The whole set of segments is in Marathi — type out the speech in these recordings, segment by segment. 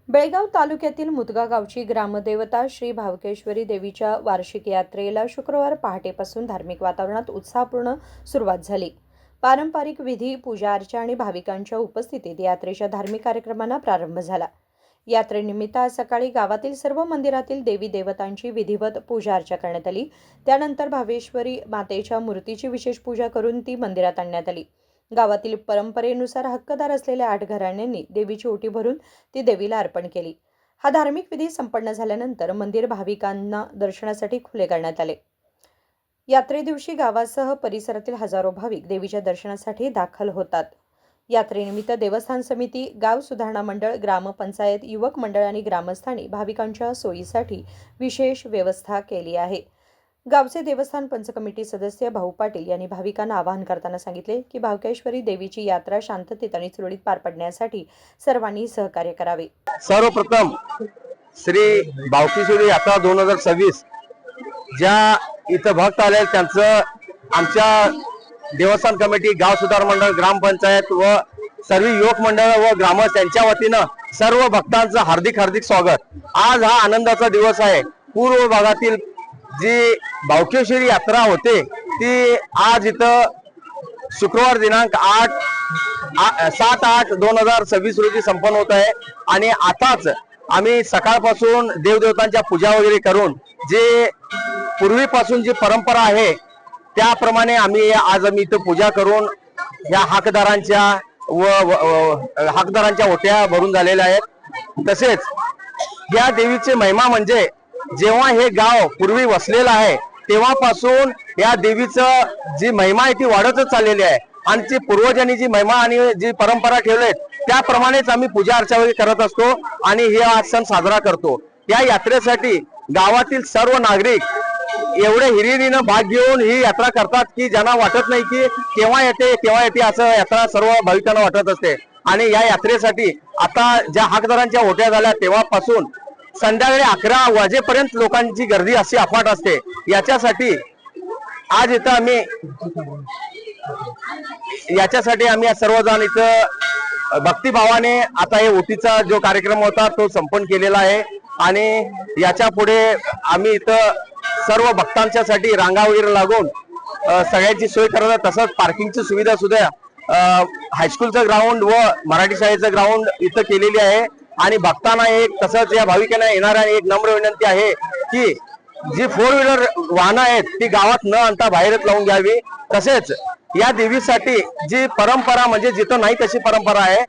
बेळगाव तालुक्यातील मुदगा गावची ग्रामदेवता श्री भावकेश्वरी देवीच्या वार्षिक यात्रेला शुक्रवार पहाटेपासून धार्मिक वातावरणात उत्साहपूर्ण सुरुवात झाली. पारंपरिक विधी, पूजा अर्चा आणि भाविकांच्या उपस्थितीत यात्रेच्या धार्मिक कार्यक्रमांना प्रारंभ झाला. यात्रेनिमित्त आज सकाळी गावातील सर्व मंदिरातील देवी देवतांची विधिवत पूजा अर्चा करण्यात आली. त्यानंतर भावेश्वरी मातेच्या मूर्तीची विशेष पूजा करून ती मंदिरात आणण्यात आली. गावातील परंपरेनुसार हक्कदार असलेल्या 8 घराण्यांनी देवीची ओटी भरून ती देवीला अर्पण केली. हा धार्मिक विधी संपन्न झाल्यानंतर मंदिर भाविकांना दर्शनासाठी खुले करण्यात आले. यात्रे दिवशी गावासह परिसरातील हजारो भाविक देवीच्या दर्शनासाठी दाखल होतात. यात्रेनिमित्त देवस्थान समिती, गाव सुधारणा मंडळ, ग्रामपंचायत, युवक मंडळ आणि ग्रामस्थांनी भाविकांच्या सोयीसाठी विशेष व्यवस्था केली आहे. गावचे देवस्थान पंच कमिटी सदस्य भाऊ पाटील यांनी भाविकांना आवाहन करताना सांगितले की भावकेश्वरी देवीची यात्रा शांततेत आणि सुरळीत पार पडण्यासाठी सर्वांनी सहकार्य करावे. सर्वप्रथम श्री भावकेश्वरी यात्रा 2026 ज्या इथं भक्त आले त्यांचं आमच्या देवस्थान कमिटी, गाव सुधार मंडळ, ग्रामपंचायत व सर्व युवक मंडळ व ग्रामस्थ यांच्या वतीनं सर्व भक्तांचं हार्दिक स्वागत. आज हा आनंदाचा दिवस आहे. पूर्व भागातील जी भावकेश्वरी यात्रा होते ती आज इथं शुक्रवार दिनांक 7/8/2026 रोजी संपन्न होत आहे. आणि आताच आम्ही सकाळपासून देवदेवतांच्या पूजा वगैरे करून जे पूर्वीपासून जी परंपरा आहे त्याप्रमाणे आम्ही इथं पूजा करून या हकदारांच्या ओट्या भरून झालेल्या आहेत. तसेच या देवीची महिमा म्हणजे जेव्हा हे गाव पूर्वी वसलेलं आहे तेव्हापासून या देवीचं जी महिमा आहे ती वाढतच चाललेली आहे. आणि जी पूर्वजांनी जी महिमा आणि जी परंपरा ठेवली त्याप्रमाणेच आम्ही पूजा अर्चा वगैरे करत असतो आणि हे आज सण साजरा करतो. या यात्रेसाठी गावातील सर्व नागरिक एवढे हिरिरीनं भाग घेऊन ही यात्रा करतात की ज्यांना वाटत नाही की केव्हा येते असं यात्रा सर्व भाविकांना वाटत असते. आणि या यात्रेसाठी आता ज्या हकदारांच्या ओट्या झाल्या तेव्हापासून संध्याकाळी 11 वाजेपर्यंत लोकांची गर्दी अशी अफाट असते. याच्यासाठी आम्ही सर्वजण इथं भक्तिभावाने आता हे ओटीचा जो कार्यक्रम होता तो संपन्न केलेला आहे. आणि याच्या पुढे आम्ही इथं सर्व भक्तांच्यासाठी रांगा वगैरे लागून सगळ्यांची सोय करत, तसंच पार्किंगची सुविधा सुद्धा हायस्कूलचं ग्राउंड व मराठी शाळेचं ग्राउंड इथं केलेली आहे. आणि भक्तांना तसंच या भाविकांना येणाऱ्या एक नम्र विनंती आहे की जी 4 व्हीलर वाहनं आहेत ती गावात न आणता बाहेरच लावून घ्यावी. तसेच या देवीसाठी जी परंपरा म्हणजे जिथं नाही तशी परंपरा आहे,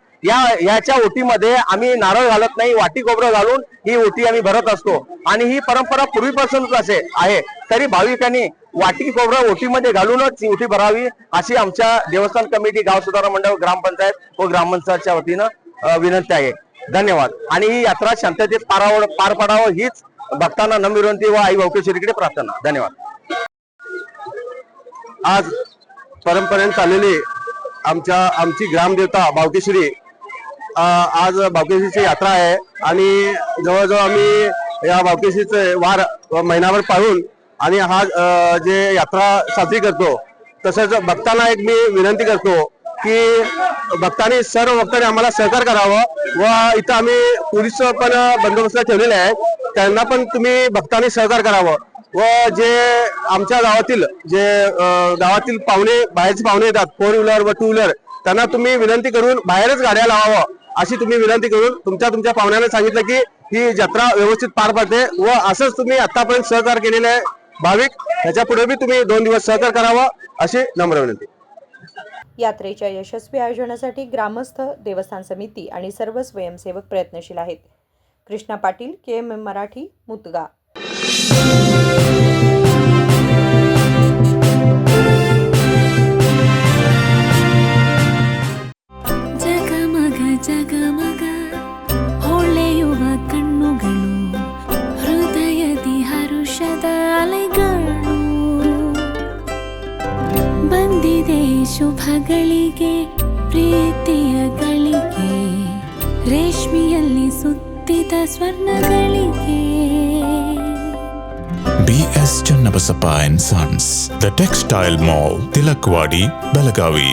याच्या ओटीमध्ये आम्ही नारळ घालत नाही, वाटी खोबरं घालून ही ओटी आम्ही भरत असतो. आणि ही परंपरा पूर्वीपासूनच असे आहे. तरी भाविकांनी वाटी खोबरं ओटीमध्ये घालूनच ही ओटी भरावी अशी आमच्या देवस्थान कमिटी, गाव सुधारणा मंडळ, ग्रामपंचायत व ग्रामपंचायतच्या वतीनं विनंती आहे. धन्यवाद. आणि ही यात्रा शांततेत पार पडावं हीच भक्तांना नम्र विनंती व आई भावकेश्वरीकडे प्रार्थना. धन्यवाद. आज परंपरेने चाललेली आमची ग्रामदेवता भावकेश्वरी, आज भावकेश्वरीची यात्रा आहे. आणि जवळजवळ आम्ही या भावकेश्वरीचे वार महिनाभर पाळून आणि हा जे यात्रा साजरी करतो. तसंच भक्तांना मी विनंती करतो की सर्व भक्तांनी आम्हाला सहकार्य करावं व इथं आम्ही पोलीस पण बंदोबस्त ठेवलेले आहे, त्यांना पण तुम्ही भक्तांनी सहकार्य करावं. व जे आमच्या गावातील पाहुणे, बाहेरचे पाहुणे येतात 4 व्हीलर व 2 व्हीलर, त्यांना तुम्ही विनंती करून बाहेरच गाड्या लावावं अशी तुम्ही विनंती करून तुमच्या पाहुण्यांना सांगितलं की ही जत्रा व्यवस्थित पार पडते. व असंच तुम्ही आतापर्यंत सहकार्य केलेले आहे भाविक, ह्याच्या पुढे बी तुम्ही 2 दिवस सहकार्य करावं अशी नम्र विनंती. यात्रेच्या यशस्वी आयोजनासाठी ग्रामस्थ, देवस्थान समिती आणि सर्व स्वयंसेवक प्रयत्नशील आहेत. कृष्णा पाटील, KMM मराठी, मुदगा. ಜಗಮಗ ಹೊಳೆಯುವ ಕಣ್ಣುಗಳು, ಹೃದಯದಿ ಹರುಷದ ಅಲೆಗಳು, ಬಂದಿದೆ ಶುಭಗಳಿಗೆ ಪ್ರೀತಿಯ ಗಳಿಗೆ, ರೇಷ್ಮೆಯಲ್ಲಿ ಸುತ್ತಿದ ಸ್ವರ್ಣಗಳಿಗೆ. BS Channabasappa and Sons, The Textile Mall, Tilakvadi, Belagavi.